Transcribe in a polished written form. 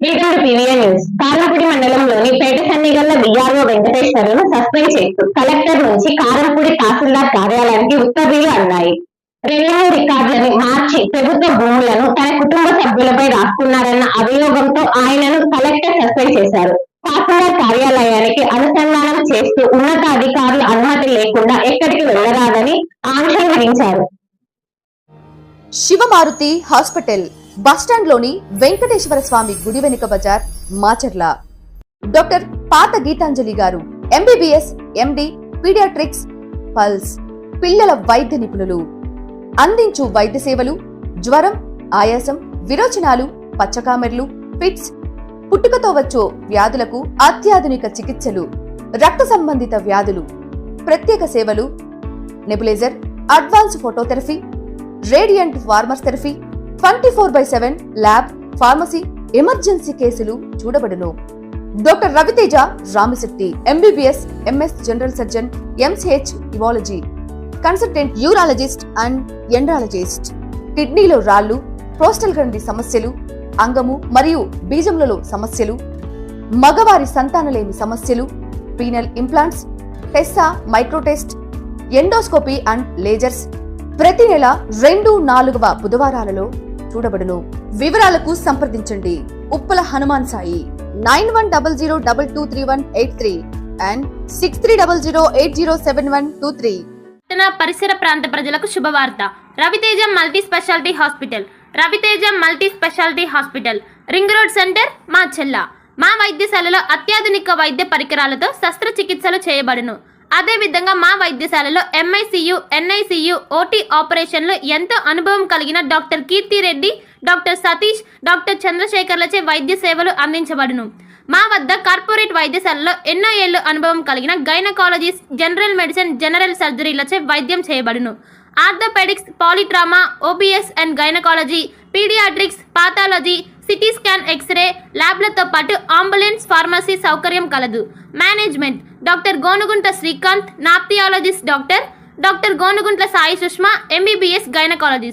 ఈనాడు PVN news. Karampudi మండలంలోని Peta Sannigalla VRO వెంకటేశ్వర్లను suspend చేస్తూ కలెక్టర్ నుంచి కారంపూడి తహసీల్దార్ కార్యాలయానికి ఉత్తర్వులు అందాయి. రెవెన్యూ రికార్డులను మార్చి ప్రభుత్వ భూములను తన కుటుంబ సభ్యులపై రాసుకున్నారన్న అభియోగంతో ఆయనను కలెక్టర్ సస్పెండ్ చేశారు. తహసీల్దార్ కార్యాలయానికి అనుసంధానం చేస్తూ ఉన్నతాధికారుల అనుమతి లేకుండా ఎక్కడికి వెళ్లరాదని ఆంక్షలు విధించారు. శివమారుతి హాస్పిటల్ బస్టాండ్ లోని వెంకటేశ్వర స్వామి గుడి వెనుక బజార్ మాచర్ల. డాక్టర్ పాత గీతాంజలి గారు ఎంబీబీఎస్ ఎండి పీడియాట్రిక్స్ పల్స్ పిల్లల వైద్య నిపుణులు. అందించు వైద్య సేవలు జ్వరం, ఆయాసం, విరోచనాలు, పచ్చకామెర్లు, ఫిట్స్, పుట్టుకతో వచ్చే వ్యాధులకు అత్యాధునిక చికిత్సలు, రక్త సంబంధిత వ్యాధులు, ప్రత్యేక సేవలు, nebulizer, advance phototherapy, radiant warmers therapy, 24/7 lab, pharmacy, emergency కేసులు చూడబడును. Doctor Raviteja Ramisetti MBBS MS general surgeon, MCH ఇవాలజీ, కన్సల్టెంట్ యూరాలజిస్ట్ అండ్ ఎండ్రాలజిస్ట్. కిడ్నీలో రాళ్లు, ప్రోస్టల్ గ్రంథి సమస్యలు, అంగము మరియు బీజములలో సమస్యలు, మగవారి సంతానలేమి సమస్యలు, penal implants, Tessa, మైక్రోటెస్ట్, endoscopy and lasers ప్రతి నెల 2, 4వ బుధవారాలలో చూడబడును. వివరాలకు సంప్రదించండి ఉప్పల హనుమాన్ సాయి 9100223183 అండ్ 6300807123. పరిసర ప్రాంత ప్రజలకు శుభవార్త. Raviteja multi speciality hospital. Raviteja multi speciality hospital, ring road centre, Macherla. మా వైద్యశాలలో అత్యాధునిక వైద్య పరికరాలతో శస్త్రచికిత్సలు చేయబడును. అదేవిధంగా మా వైద్యశాలలో ఎంఐసియు, ఎన్ఐసియు, ఓటీ ఆపరేషన్లు ఎంతో అనుభవం కలిగిన doctor Keerthi Reddy, doctor Satish, doctor చంద్రశేఖర్లచే వైద్య సేవలు అందించబడును. మా వద్ద కార్పొరేట్ వైద్యశాలలో ఎన్నో ఏళ్లు అనుభవం కలిగిన గైనకాలజిస్ట్, జనరల్ మెడిసిన్, జనరల్ సర్జరీలచే వైద్యం చేయబడును. Orthopaedics, polytrauma, OBS and gynaecology, paediatrics, pathology, CT scan, X-ray ల్యాబ్లతో పాటు అంబులెన్స్, ఫార్మసీ సౌకర్యం కలదు. Management doctor Gonuguntla Srikanth, nephrologist doctor Gonuguntla Sai Sushma, MBBS gynaecologist.